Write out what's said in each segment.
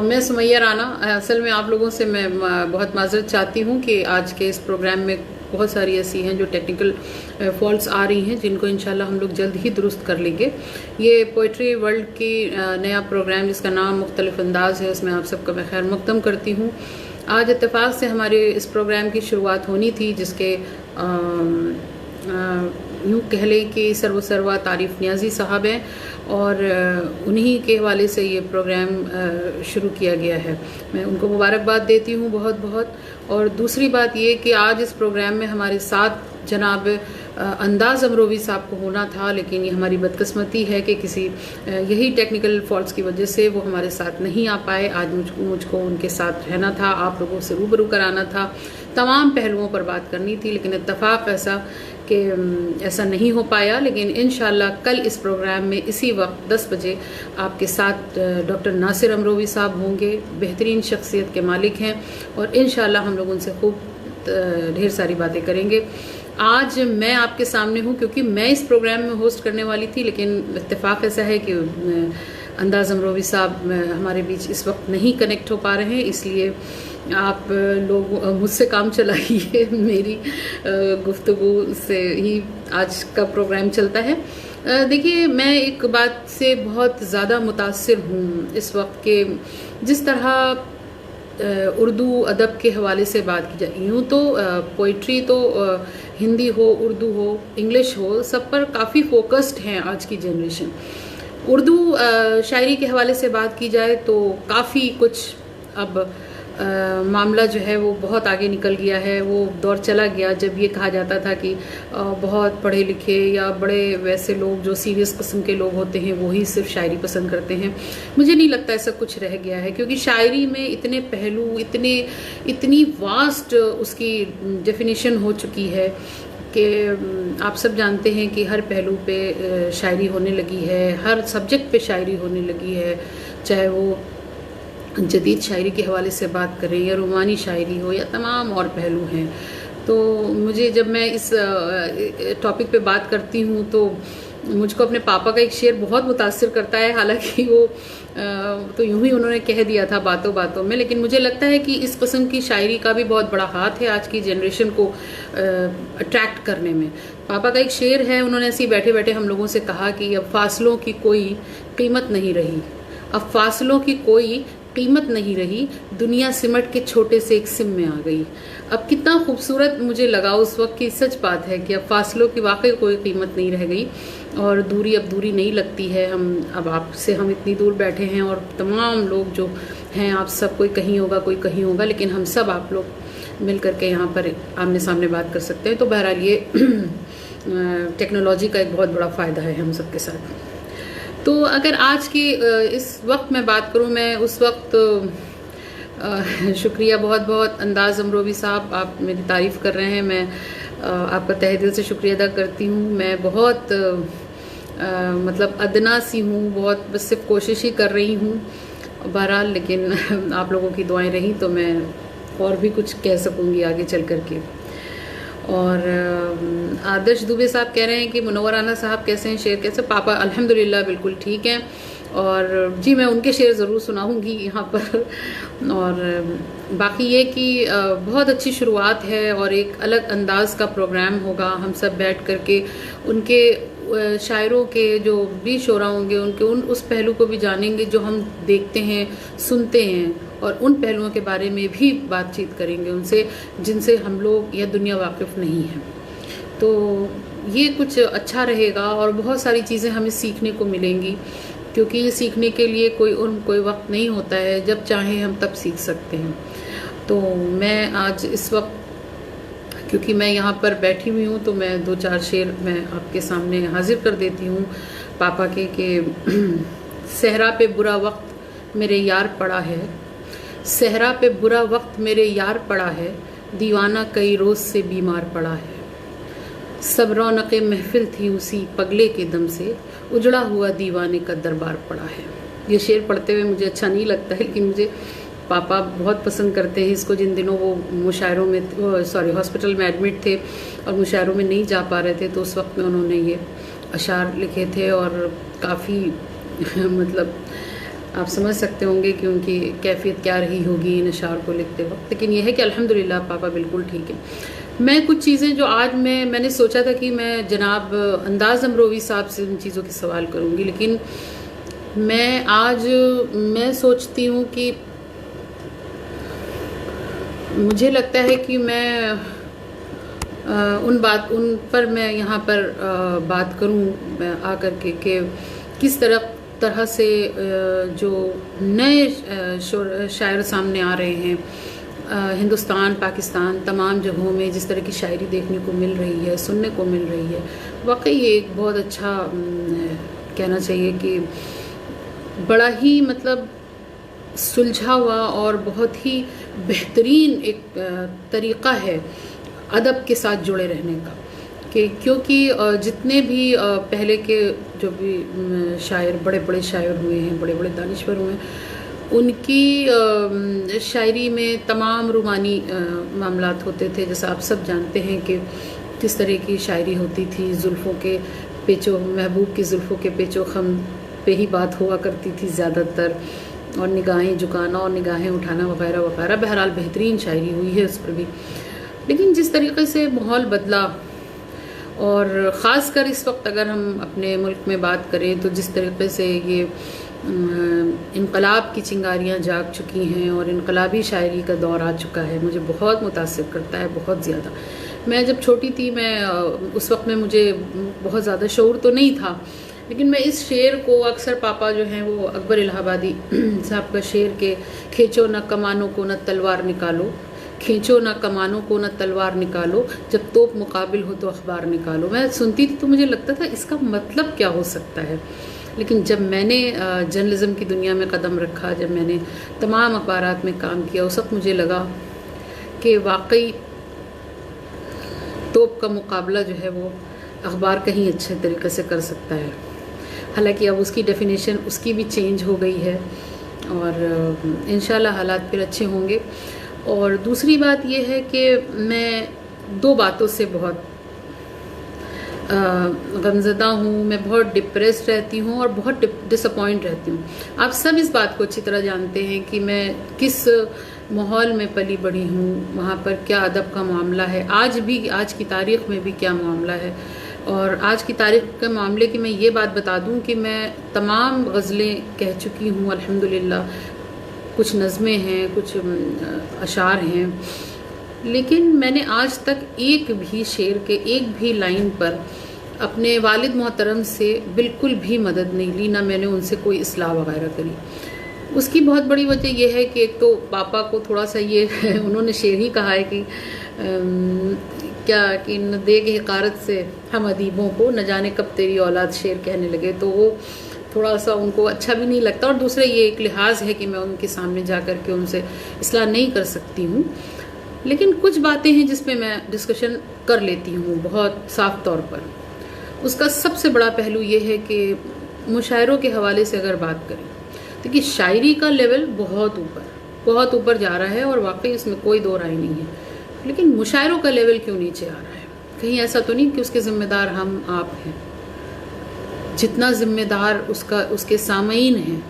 मैं सुमैया राना। असल में आप लोगों से मैं बहुत माजरत चाहती हूँ कि आज के इस प्रोग्राम में बहुत सारी ऐसी हैं जो टेक्निकल फॉल्ट्स आ रही हैं जिनको इंशाल्लाह हम लोग जल्द ही दुरुस्त कर लेंगे। ये पोइट्री वर्ल्ड की नया प्रोग्राम जिसका नाम मुख्तलिफ अंदाज है, उसमें आप सबका मैं खैर मकदम करती हूँ। आज इत्तेफाक से हमारे इस प्रोग्राम की शुरुआत होनी थी जिसके यूँ कह लें कि सर्वा तारीफ़ नियाज़ी साहब हैं और उन्हीं के हवाले से ये प्रोग्राम शुरू किया गया है। मैं उनको मुबारकबाद देती हूँ बहुत बहुत। और दूसरी बात ये कि आज इस प्रोग्राम में हमारे साथ जनाब अंदाज़ अमरोवी साहब को होना था, लेकिन ये हमारी बदकिस्मती है कि किसी यही टेक्निकल फॉल्ट्स की वजह से वो हमारे साथ नहीं आ पाए। आज मुझको उनके साथ रहना था, आप लोगों से रूबरू कराना था, तमाम पहलुओं पर बात करनी थी, लेकिन इत्तफाक ऐसा कि ऐसा नहीं हो पाया। लेकिन इंशाल्लाह कल इस प्रोग्राम में इसी वक्त 10 बजे आपके साथ डॉक्टर नासिर अमरोवी साहब होंगे। बेहतरीन शख्सियत के मालिक हैं और इंशाल्लाह हम लोग उनसे खूब ढेर सारी बातें करेंगे। आज मैं आपके सामने हूँ क्योंकि मैं इस प्रोग्राम में होस्ट करने वाली थी, लेकिन इत्तेफाक ऐसा है कि अंदाज़ अमरोवी साहब हमारे बीच इस वक्त नहीं कनेक्ट हो पा रहे हैं, इसलिए आप लोग मुझसे काम चलाइए। मेरी गुफ्तगू से ही आज का प्रोग्राम चलता है। देखिए, मैं एक बात से बहुत ज़्यादा मुतासिर हूँ इस वक्त के जिस तरह उर्दू अदब के हवाले से बात की जाए। यूँ तो पोइट्री तो हिंदी हो, उर्दू हो, इंग्लिश हो, सब पर काफ़ी फोकस्ड हैं आज की जनरेशन। उर्दू शायरी के हवाले से बात की जाए तो काफ़ी कुछ अब मामला जो है वो बहुत आगे निकल गया है। वो दौर चला गया जब ये कहा जाता था कि बहुत पढ़े लिखे या बड़े वैसे लोग जो सीरियस किस्म के लोग होते हैं वही सिर्फ शायरी पसंद करते हैं। मुझे नहीं लगता ऐसा कुछ रह गया है, क्योंकि शायरी में इतने पहलू, इतनी वास्ट उसकी डेफिनेशन हो चुकी है कि आप सब जानते हैं कि हर पहलू पे शायरी होने लगी है, हर सब्जेक्ट पे शायरी होने लगी है, चाहे वो जदीद शायरी के हवाले से बात करें या रूमानी शायरी हो या तमाम और पहलू हैं। तो मुझे जब मैं इस टॉपिक पे बात करती हूँ तो मुझको अपने पापा का एक शेर बहुत मुतासिर करता है। हालांकि वो तो यूं ही उन्होंने कह दिया था बातों बातों में, लेकिन मुझे लगता है कि इस किस्म की शायरी का भी बहुत बड़ा हाथ है आज की जनरेशन को अट्रैक्ट करने में। पापा का एक शेर है, उन्होंने ऐसे ही बैठे बैठे हम लोगों से कहा कि अब फासलों की कोई कीमत नहीं रही, अब फासलों की कोई कीमत नहीं रही, दुनिया सिमट के छोटे से एक सिम में आ गई। अब कितना खूबसूरत मुझे लगा उस वक्त की सच बात है कि अब फासलों की वाकई कोई कीमत नहीं रह गई और दूरी अब दूरी नहीं लगती है। अब आपसे हम इतनी दूर बैठे हैं और तमाम लोग जो हैं, आप सब कोई कहीं होगा कोई कहीं होगा, लेकिन हम सब आप लोग मिल करके यहाँ पर आमने सामने बात कर सकते हैं। तो बहरहाल ये टेक्नोलॉजी का एक बहुत बड़ा फ़ायदा है हम सब के साथ। तो अगर आज की इस वक्त मैं बात करूं, मैं उस वक्त शुक्रिया बहुत बहुत अंदाज़ अमरोवी साहब, आप मेरी तारीफ़ कर रहे हैं, मैं आपका तहे दिल से शुक्रिया अदा करती हूं। मैं बहुत मतलब अदना सी हूं, बहुत बस सिर्फ कोशिश ही कर रही हूं बहरहाल, लेकिन आप लोगों की दुआएं रही तो मैं और भी कुछ कह सकूंगी आगे चल करके। और आदर्श दुबे साहब कह रहे हैं कि मुनव्वर राना साहब कैसे हैं, शेर कैसे? पापा अल्हम्दुलिल्लाह बिल्कुल ठीक हैं और जी मैं उनके शेर ज़रूर सुनाऊंगी यहाँ पर। और बाकी ये कि बहुत अच्छी शुरुआत है और एक अलग अंदाज का प्रोग्राम होगा। हम सब बैठ करके उनके शायरों के जो भी शोरा होंगे उनके उस पहलू को भी जानेंगे जो हम देखते हैं, सुनते हैं, और उन पहलुओं के बारे में भी बातचीत करेंगे उनसे जिनसे हम लोग या दुनिया वाकिफ़ नहीं है। तो ये कुछ अच्छा रहेगा और बहुत सारी चीज़ें हमें सीखने को मिलेंगी, क्योंकि ये सीखने के लिए कोई वक्त नहीं होता है, जब चाहें हम तब सीख सकते हैं। तो मैं आज इस वक्त क्योंकि मैं यहाँ पर बैठी हुई हूँ तो मैं 2-4 शेर मैं आपके सामने हाजिर कर देती हूँ पापा के कि सहरा पे बुरा वक्त मेरे यार पड़ा है, सहरा पे बुरा वक्त मेरे यार पड़ा है, दीवाना कई रोज़ से बीमार पड़ा है, सब रौनक़े महफिल थी उसी पगले के दम से, उजड़ा हुआ दीवाने का दरबार पड़ा है। ये शेर पढ़ते हुए मुझे अच्छा नहीं लगता है, लेकिन मुझे पापा बहुत पसंद करते हैं इसको। जिन दिनों वो मुशायरों में हॉस्पिटल में एडमिट थे और मुशायरों में नहीं जा पा रहे थे, तो उस वक्त में उन्होंने ये अशार लिखे थे और काफ़ी मतलब आप समझ सकते होंगे कि उनकी कैफियत क्या रही होगी इन अशार को लिखते वक्त। लेकिन यह है कि अल्हम्दुलिल्लाह पापा बिल्कुल ठीक है। मैं कुछ चीज़ें जो आज मैंने सोचा था कि मैं जनाब अंदाज़ अमरोवी साहब से उन चीज़ों के सवाल करूँगी, लेकिन मैं सोचती हूँ कि मुझे लगता है कि मैं उन पर मैं यहाँ पर बात करूँ आकर के कि किस तरह से जो नए शायर सामने आ रहे हैं हिंदुस्तान पाकिस्तान तमाम जगहों में, जिस तरह की शायरी देखने को मिल रही है, सुनने को मिल रही है। वाकई ये एक बहुत अच्छा कहना चाहिए कि बड़ा ही मतलब सुलझा हुआ और बहुत ही बेहतरीन एक तरीक़ा है अदब के साथ जुड़े रहने का, कि क्योंकि जितने भी पहले के जो भी शायर बड़े बड़े शायर हुए हैं, बड़े बड़े दानिश्वर हुए हैं, उनकी शायरी में तमाम रूमानी मामलात होते थे। जैसा आप सब जानते हैं कि किस तरह की शायरी होती थी, जुल्फ़ों के पेचो महबूब की जुल्फ़ों के पेचो खम पे ही बात हुआ करती थी ज़्यादातर, और निगाहें झुकाना और निगाहें उठाना वगैरह वगैरह। बहरहाल बेहतरीन शायरी हुई है उस पर भी। लेकिन जिस तरीके से माहौल बदला, और ख़ास कर इस वक्त अगर हम अपने मुल्क में बात करें तो जिस तरीके से ये इनकलाब की चिंगारियां जाग चुकी हैं और इनकलाबी शायरी का दौर आ चुका है, मुझे बहुत मुतासिर करता है, बहुत ज़्यादा। मैं जब छोटी थी, उस वक्त में मुझे बहुत ज़्यादा शऊर तो नहीं था, लेकिन मैं इस शेर को अक्सर पापा जो हैं वो अकबर इलाहाबादी साहब का शेर के खींचो न कमानों को न तलवार निकालो, खींचो न कमानों को न तलवार निकालो, जब तोप मुकाबिल हो तो अखबार निकालो। मैं सुनती थी तो मुझे लगता था इसका मतलब क्या हो सकता है, लेकिन जब मैंने जर्नलिज़्म की दुनिया में कदम रखा, जब मैंने तमाम अखबारात में काम किया, उस वक्त मुझे लगा कि वाकई तोप का मुकाबला जो है वो अखबार कहीं अच्छे तरीके से कर सकता है। हालांकि अब उसकी डेफिनेशन उसकी भी चेंज हो गई है और इंशाल्लाह हालात फिर अच्छे होंगे। और दूसरी बात यह है कि मैं दो बातों से बहुत गमज़दा हूँ। मैं बहुत डिप्रेस्ड रहती हूँ और बहुत डिसअपॉइंट रहती हूँ। आप सब इस बात को अच्छी तरह जानते हैं कि मैं किस माहौल में पली बड़ी हूँ, वहाँ पर क्या अदब का मामला है, आज की तारीख़ में भी क्या मामला है। और आज की तारीख़ के मामले की मैं ये बात बता दूँ कि मैं तमाम गज़लें कह चुकी हूँ अल्हम्दुलिल्लाह। कुछ नज़में हैं, कुछ अशार हैं, लेकिन मैंने आज तक एक भी शेर के एक भी लाइन पर अपने वालिद मोहतरम से बिल्कुल भी मदद नहीं ली, ना मैंने उनसे कोई इस्लाह वगैरह करी। उसकी बहुत बड़ी वजह यह है कि एक तो पापा को थोड़ा सा ये उन्होंने शेर ही कहा है कि क्या कि न देगे हिकारत से हम अदीबों को, न जाने कब तेरी औलाद शेर कहने लगे। तो वो थोड़ा सा उनको अच्छा भी नहीं लगता, और दूसरा ये एक लिहाज है कि मैं उनके सामने जा कर के उनसे इस्लाह नहीं कर सकती हूँ। लेकिन कुछ बातें हैं जिस पे मैं डिस्कशन कर लेती हूँ बहुत साफ तौर पर। उसका सबसे बड़ा पहलू ये है कि मुशायरों के हवाले से अगर बात करें, देखिए शायरी का लेवल बहुत ऊपर जा रहा है और वाकई इसमें कोई दो राय नहीं है, लेकिन मुशायरों का लेवल क्यों नीचे आ रहा है? कहीं ऐसा तो नहीं कि उसके ज़िम्मेदार हम आप हैं? जितना ज़िम्मेदार उसके सामईन हैं,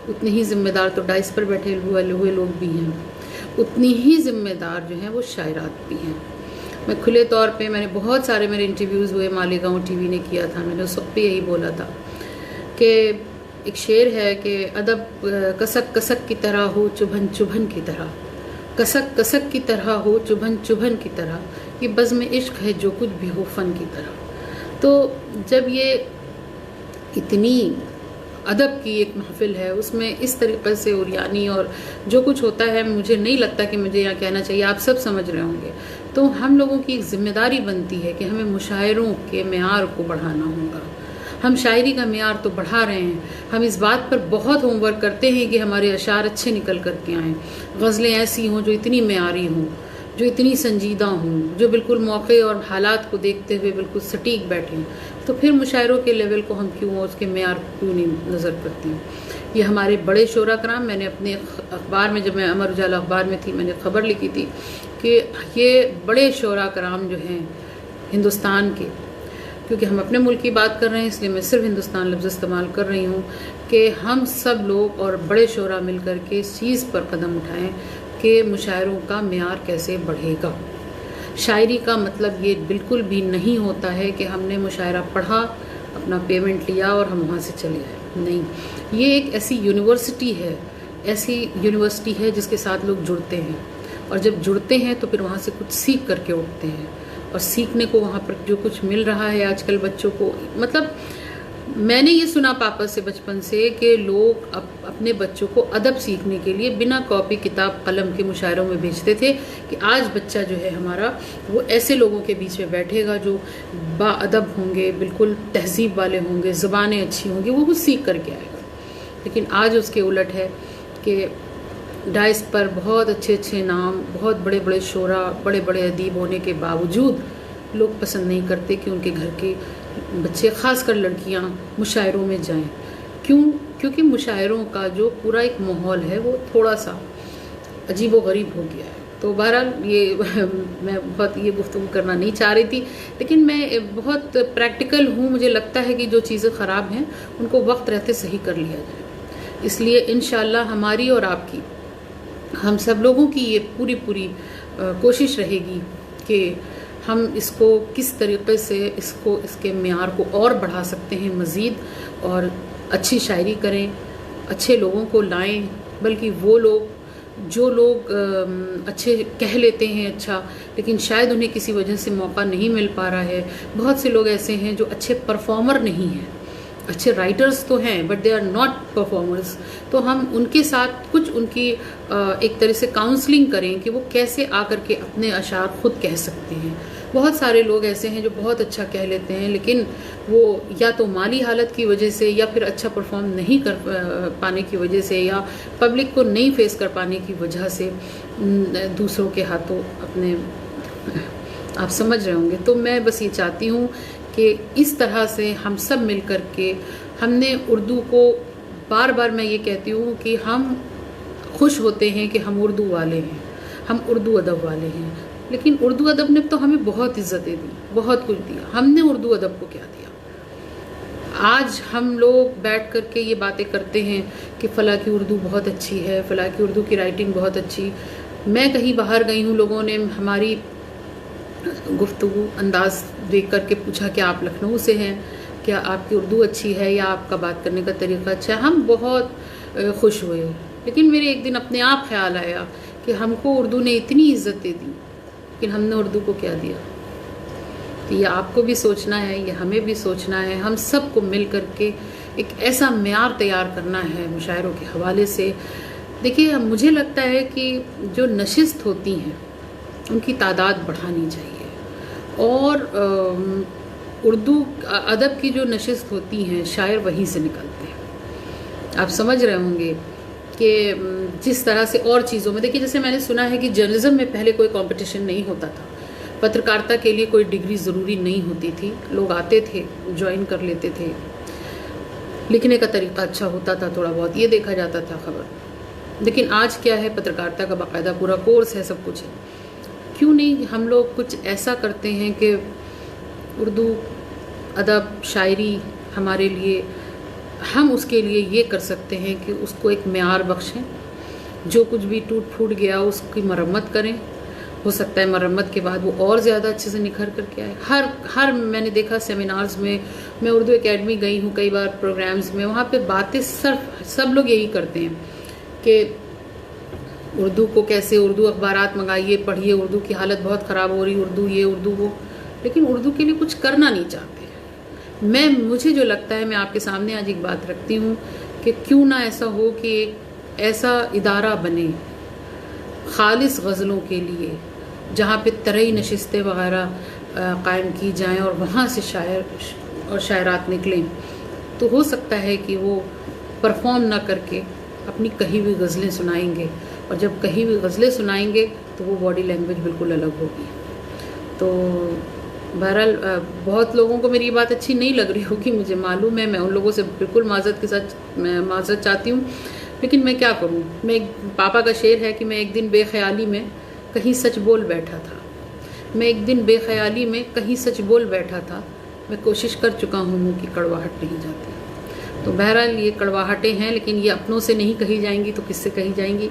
उतने ही ज़िम्मेदार तो डाइस पर बैठे हुए लोग भी हैं, उतनी ही ज़िम्मेदार जो हैं वो शायरात भी हैं। मैं खुले तौर पे, मैंने बहुत सारे मेरे इंटरव्यूज़ हुए, मालेगांव टीवी ने किया था, मैंने उस वक्त पे यही बोला था कि एक शेर है कि अदब कसक कसक की तरह हो, चुभन चुभन की तरह, कसक कसक की तरह हो, चुभन चुभन की तरह, ये बज़्म इश्क है जो कुछ भी हो फ़न की तरह। तो जब ये इतनी अदब की एक महफिल है, उसमें इस तरीक़े से उरियानी और जो कुछ होता है, मुझे नहीं लगता कि मुझे यहाँ कहना चाहिए, आप सब समझ रहे होंगे। तो हम लोगों की एक ज़िम्मेदारी बनती है कि हमें मुशायरों के मेयार को बढ़ाना होगा। हम शायरी का मेयार तो बढ़ा रहे हैं, हम इस बात पर बहुत होमवर्क करते हैं कि हमारे अशार अच्छे निकल कर के आएँ, गज़लें ऐसी हों जो इतनी मेयारी हों, जो इतनी संजीदा हों, जो बिल्कुल मौके और हालात को देखते हुए बिल्कुल सटीक बैठें। तो फिर मुशायरों के लेवल को हम क्यों, उसके मेयार क्यों नहीं नज़र करती हूँ? ये हमारे बड़े शोरा कराम, मैंने अपने अखबार में, जब मैं अमर उजाला अखबार में थी, मैंने ख़बर लिखी थी कि ये बड़े शोरा कराम जो हैं हिंदुस्तान के, क्योंकि हम अपने मुल्क की बात कर रहे हैं इसलिए मैं सिर्फ हिंदुस्तान लफ्ज़ इस्तेमाल कर रही हूँ कि हम सब लोग और बड़े शोरा मिल कर के इस चीज़ पर कदम उठाएं कि मुशायरों का मेयार कैसे बढ़ेगा। शायरी का मतलब ये बिल्कुल भी नहीं होता है कि हमने मुशायरा पढ़ा, अपना पेमेंट लिया और हम वहाँ से चले आए। नहीं, ये एक ऐसी यूनिवर्सिटी है जिसके साथ लोग जुड़ते हैं, और जब जुड़ते हैं तो फिर वहाँ से कुछ सीख करके उठते हैं। और सीखने को वहाँ पर जो कुछ मिल रहा है आजकल बच्चों को, मतलब मैंने ये सुना पापा से बचपन से कि लोग अपने बच्चों को अदब सीखने के लिए बिना कॉपी किताब कलम के मुशायरों में भेजते थे कि आज बच्चा जो है हमारा वो ऐसे लोगों के बीच में बैठेगा जो बाअदब होंगे, बिल्कुल तहजीब वाले होंगे, ज़बानें अच्छी होंगी, वो कुछ सीख करके आएगा। लेकिन आज उसके उलट है कि डाइस पर बहुत अच्छे नाम, बहुत बड़े बड़े शोरा, बड़े बड़े अदीब होने के बावजूद लोग पसंद नहीं करते कि उनके घर के बच्चे, ख़ासकर लड़कियां, मुशायरों में जाएं। क्यों? क्योंकि मुशायरों का जो पूरा एक माहौल है वो थोड़ा सा अजीब व गरीब हो गया है। तो बहरहाल ये मैं बहुत ये गुफ्तगू करना नहीं चाह रही थी, लेकिन मैं बहुत प्रैक्टिकल हूँ। मुझे लगता है कि जो चीज़ें ख़राब हैं उनको वक्त रहते सही कर लिया जाए। इसलिए इंशाअल्लाह हमारी और आपकी, हम सब लोगों की ये पूरी कोशिश रहेगी कि हम इसको किस तरीक़े से इसके मेयार को और बढ़ा सकते हैं मज़ीद, और अच्छी शायरी करें, अच्छे लोगों को लाएं। बल्कि वो लोग जो लोग अच्छे कह लेते हैं अच्छा, लेकिन शायद उन्हें किसी वजह से मौका नहीं मिल पा रहा है। बहुत से लोग ऐसे हैं जो अच्छे परफॉर्मर नहीं हैं, अच्छे राइटर्स तो हैं but they are not performers. तो हम उनके साथ कुछ उनकी एक तरह से काउंसलिंग करें कि वो कैसे आकर के अपने अशार खुद कह सकते हैं। बहुत सारे लोग ऐसे हैं जो बहुत अच्छा कह लेते हैं, लेकिन वो या तो माली हालत की वजह से, या फिर अच्छा परफॉर्म नहीं कर पाने की वजह से, या पब्लिक को नहीं फेस कर पाने की वजह से दूसरों के हाथों अपने, आप समझ रहे होंगे। तो मैं बस ये चाहती हूँ कि इस तरह से हम सब मिल कर के, हमने उर्दू को, बार बार मैं ये कहती हूँ कि हम खुश होते हैं कि हम उर्दू वाले हैं, हम उर्दू अदब वाले हैं, लेकिन उर्दू अदब ने तो हमें बहुत इज़्ज़तें दी, बहुत कुछ दिया। हमने उर्दू अदब को क्या दिया? आज हम लोग बैठ कर के ये बातें करते हैं कि फ़लाँ की उर्दू बहुत अच्छी है, फ़लाँ की उर्दू की राइटिंग बहुत अच्छी। मैं कहीं बाहर गई हूँ, लोगों ने हमारी गुफ्तगू अंदाज़ देख कर के पूछा कि आप लखनऊ से हैं, क्या आपकी उर्दू अच्छी है या आपका बात करने का तरीक़ा अच्छा है? हम बहुत खुश हुए। लेकिन मेरे एक दिन अपने आप ख्याल आया कि हमको उर्दू ने इतनी इज़्ज़तें दी, लेकिन हमने उर्दू को क्या दिया? तो ये आपको भी सोचना है, ये हमें भी सोचना है। हम सब को मिल कर के एक ऐसा मेयार तैयार करना है मुशायरों के हवाले से। देखिए, मुझे लगता है कि जो नशिस्त होती हैं उनकी तादाद बढ़ानी चाहिए, और उर्दू अदब की जो नशिस्त होती हैं शायर वहीं से निकलते हैं। आप समझ रहे होंगे कि जिस तरह से और चीज़ों में, देखिए जैसे मैंने सुना है कि जर्नलिज्म में पहले कोई कंपटीशन नहीं होता था, पत्रकारिता के लिए कोई डिग्री ज़रूरी नहीं होती थी, लोग आते थे, ज्वाइन कर लेते थे, लिखने का तरीका अच्छा होता था, थोड़ा बहुत ये देखा जाता था खबर। लेकिन आज क्या है, पत्रकारिता का बाकायदा पूरा कोर्स है, सब कुछ है। क्यों नहीं हम लोग कुछ ऐसा करते हैं कि उर्दू अदब, शायरी हमारे लिए, हम उसके लिए ये कर सकते हैं कि उसको एक मेयार बख्शें। जो कुछ भी टूट फूट गया उसकी मरम्मत करें। हो सकता है मरम्मत के बाद वो और ज़्यादा अच्छे से निखर करके आए। हर मैंने देखा सेमिनार्स में, मैं उर्दू एकेडमी गई हूँ कई बार प्रोग्राम्स में, वहाँ पे बातें सब लोग यही करते हैं कि उर्दू को कैसे, उर्दू अखबारात मंगाइए, पढ़िए, उर्दू की हालत बहुत ख़राब हो रही, उर्दू ये उर्दू वो, लेकिन उर्दू के लिए कुछ करना नहीं चाहते। मुझे जो लगता है, मैं आपके सामने आज एक बात रखती हूँ कि क्यों ना ऐसा हो कि एक ऐसा इदारा बने खालिस गज़लों के लिए, जहाँ पे तरई नशिस्तें वगैरह कायम की जाएं और वहाँ से शायर और शायरात निकलें। तो हो सकता है कि वो परफॉर्म ना करके अपनी कही हुई गज़लें सुनाएंगे, और जब कही हुई गज़लें सुनाएंगे तो वो बॉडी लैंग्वेज बिल्कुल अलग होगी। तो बहरहाल बहुत लोगों को मेरी ये बात अच्छी नहीं लग रही होगी, मुझे मालूम है। मैं उन लोगों से बिल्कुल माज़रत चाहती हूँ, लेकिन मैं क्या करूँ। पापा का शेर है कि मैं एक दिन बेख्याली में कहीं सच बोल बैठा था, मैं एक दिन बेख्याली में कहीं सच बोल बैठा था, मैं कोशिश कर चुका हूँ कि कड़वाहट नहीं जाती। तो बहरहाल ये कड़वाहटें हैं, लेकिन ये अपनों से नहीं कही जाएंगी तो किससे कही जाएंगी।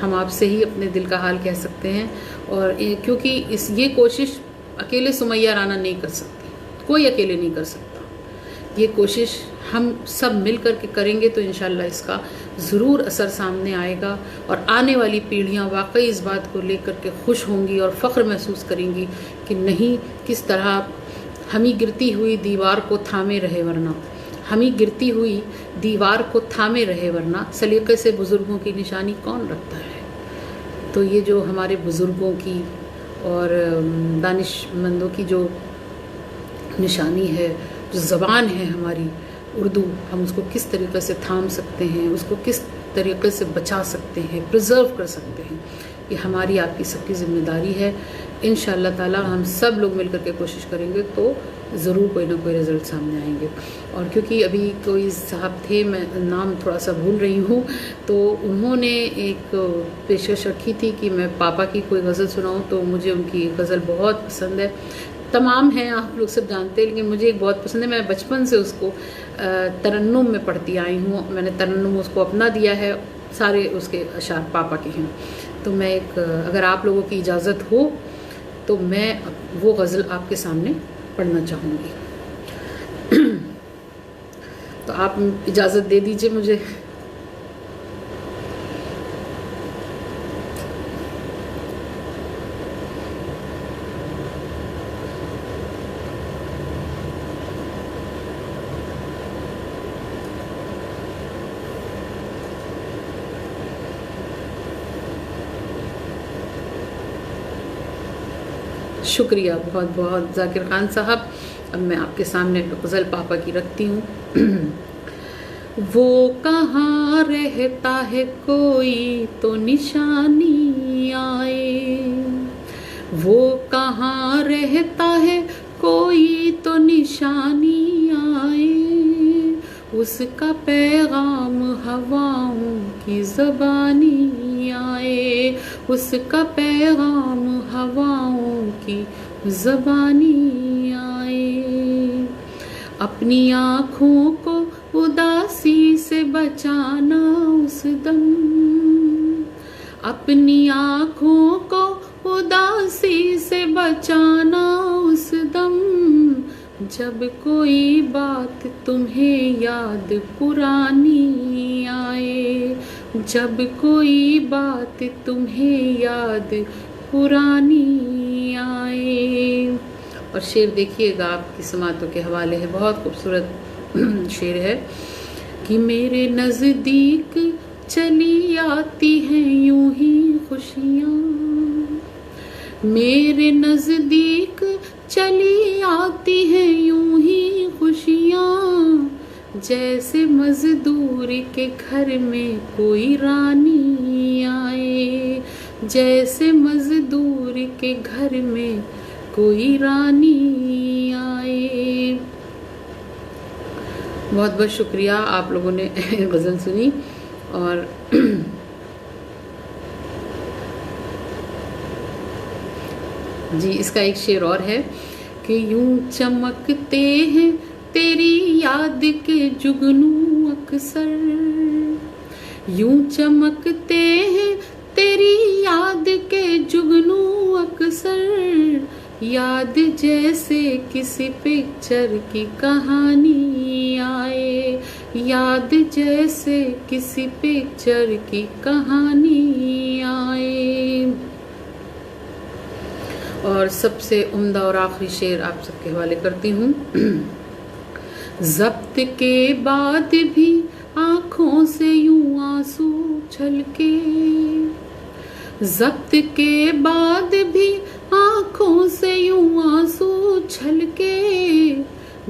हम आपसे ही अपने दिल का हाल कह सकते हैं। और क्योंकि ये कोशिश अकेले सुमैया राना नहीं कर सकती, कोई अकेले नहीं कर सकता। ये कोशिश हम सब मिल कर के करेंगे तो इंशाल्लाह इसका ज़रूर असर सामने आएगा और आने वाली पीढ़ियां वाकई इस बात को लेकर के खुश होंगी और फ़ख्र महसूस करेंगी कि नहीं, किस तरह हमी गिरती हुई दीवार को थामे रहे, वरना हमी गिरती हुई दीवार को थामे रहे, वरना सलीक़े से बुज़ुर्गों की निशानी कौन रखता है। तो ये जो हमारे बुज़ुर्गों की और दानिशमंदों की जो निशानी है, जो ज़बान है हमारी उर्दू, हम उसको किस तरीक़े से थाम सकते हैं, उसको किस तरीक़े से बचा सकते हैं, प्रिजर्व कर सकते हैं, ये हमारी आपकी सबकी ज़िम्मेदारी है। इंशाअल्लाह ताला हम सब लोग मिलकर के कोशिश करेंगे तो ज़रूर कोई ना कोई रिज़ल्ट सामने आएंगे। और क्योंकि अभी कोई साहब थे, मैं नाम थोड़ा सा भूल रही हूँ, तो उन्होंने एक पेशकश रखी थी कि मैं पापा की कोई गज़ल सुनाऊँ, तो मुझे उनकी गज़ल बहुत पसंद है। तमाम हैं, आप लोग सब जानते हैं, लेकिन मुझे एक बहुत पसंद है। मैं बचपन से उसको तरन्नुम में पढ़ती आई हूँ, मैंने तरन्नुम उसको अपना दिया है, सारे उसके अशार पापा के हैं। तो मैं अगर आप लोगों की इजाज़त हो तो मैं वो गज़ल आपके सामने पढ़ना चाहूँगी। तो आप इजाज़त दे दीजिए मुझे। शुक्रिया बहुत बहुत ज़ाकिर ख़ान साहब। अब मैं आपके सामने गज़ल पापा की रखती हूँ। वो कहाँ रहता है कोई तो निशानी आए, वो कहाँ रहता है कोई तो निशानी आए, उसका पैगाम हवाओं की ज़बानी आए, उसका पैगाम हवाओं की ज़बानी आए। अपनी आँखों को उदासी से बचाना उस दम, अपनी आँखों को उदासी से बचाना उस दम, जब कोई बात तुम्हें याद पुरानी आए, जब कोई बात तुम्हें याद पुरानी आए। और शेर देखिएगा, आपकी समातों के हवाले है, बहुत खूबसूरत शेर है कि मेरे नज़दीक चली आती हैं यूं ही खुशियाँ, मेरे नज़दीक चली आती हैं यूं ही खुशियाँ, जैसे मजदूर के घर में कोई रानी आए, जैसे मजदूर के घर में कोई रानी आए। बहुत बहुत शुक्रिया, आप लोगों ने गज़ल सुनी। और जी, इसका एक शेर और है कि यूं चमकते हैं तेरी याद के जुगनू अक्सर, यूं चमकते हैं तेरी याद के जुगनू अक्सर, याद जैसे किसी पिक्चर की कहानी आए, याद जैसे किसी पिक्चर की कहानी आए। और सबसे उम्दा और आखिरी शेर आप सबके हवाले करती हूँ। ज़ब्त के बाद भी आँखों से यूं आंसू छलके, ज़ब्त के बाद भी आँखों से यूं आंसू छलके,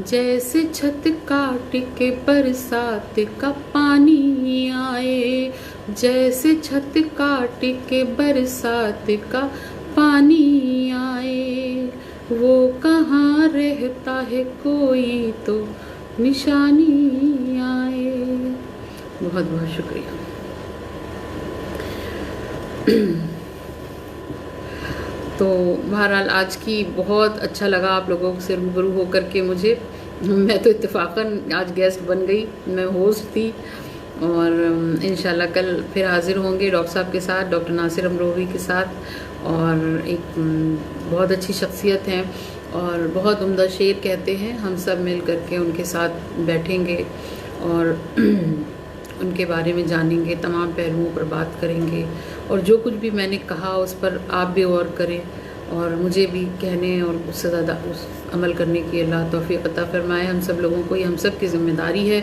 जैसे छत काट के बरसात का पानी आए, जैसे छत काट के बरसात का पानी आए। वो कहाँ रहता है कोई तो निशानी आए। बहुत बहुत शुक्रिया। तो बहरहाल आज की बहुत अच्छा लगा आप लोगों से रूबरू होकर के मुझे। मैं तो इत्तेफाकन आज गेस्ट बन गई, मैं होस्ट थी। और इंशाल्लाह कल फिर हाज़िर होंगे डॉक्टर साहब के साथ, डॉक्टर नासिर अमरोही के साथ। और एक बहुत अच्छी शख्सियत हैं और बहुत उम्दा शेर कहते हैं। हम सब मिल करके उनके साथ बैठेंगे और उनके बारे में जानेंगे, तमाम पहलुओं पर बात करेंगे। और जो कुछ भी मैंने कहा उस पर आप भी गौर करें और मुझे भी कहने और उससे ज़्यादा उस अमल करने की अल्लाह तौफीक अता फ़रमाए। हम सब लोगों को, ये हम सब की ज़िम्मेदारी है।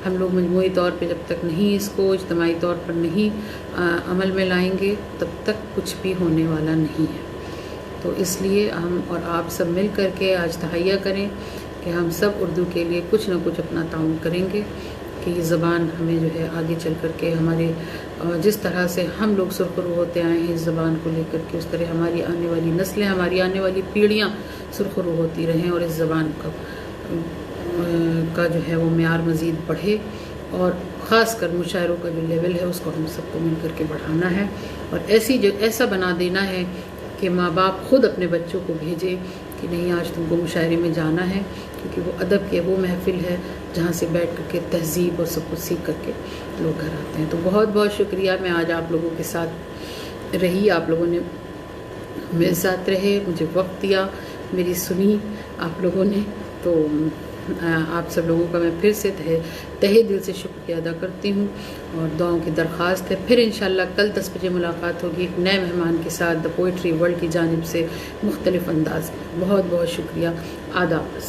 हम लोग मजमूई तौर पे जब तक नहीं इसको इज्तिमाई तौर पर नहीं अमल में लाएंगे तब तक कुछ भी होने वाला नहीं है। तो इसलिए हम और आप सब मिल कर के आज तहैया करें कि हम सब उर्दू के लिए कुछ ना कुछ अपना ताउन करेंगे कि ये ज़बान हमें जो है आगे चल कर के हमारे जिस तरह से हम लोग सुरखरू होते आए हैं इस ज़बान को लेकर के, उस तरह हमारी आने वाली नस्लें, हमारी आने वाली पीढ़ियाँ सुरखरू होती रहें और इस ज़बान का जो है वो मेयार मज़ीद बढ़े। और ख़ास कर मुशायरों का जो लेवल है उसको हम सबको मिल कर के बढ़ाना है और ऐसा बना देना है कि माँ बाप ख़ुद अपने बच्चों को भेजें कि नहीं आज तुमको मुशायरे में जाना है, क्योंकि वो अदब की वो महफ़िल है जहाँ से बैठ कर के तहज़ीब और सब कुछ सीख करके लोग घर आते हैं। तो बहुत बहुत शुक्रिया, मैं आज आप लोगों के साथ रही, आप लोगों ने मेरे साथ रहे, मुझे वक्त दिया, मेरी सुनी आप लोगों ने। तो आप सब लोगों का मैं फिर से तहे दिल से शुक्रिया अदा करती हूँ और दुआओं की दरख्वास्त है। फिर इंशाल्लाह कल 10 बजे मुलाकात होगी एक नए मेहमान के साथ द पोइट्री वर्ल्ड की जानिब से मुख्तलिफ़ अंदाज में। बहुत बहुत शुक्रिया, आदाब।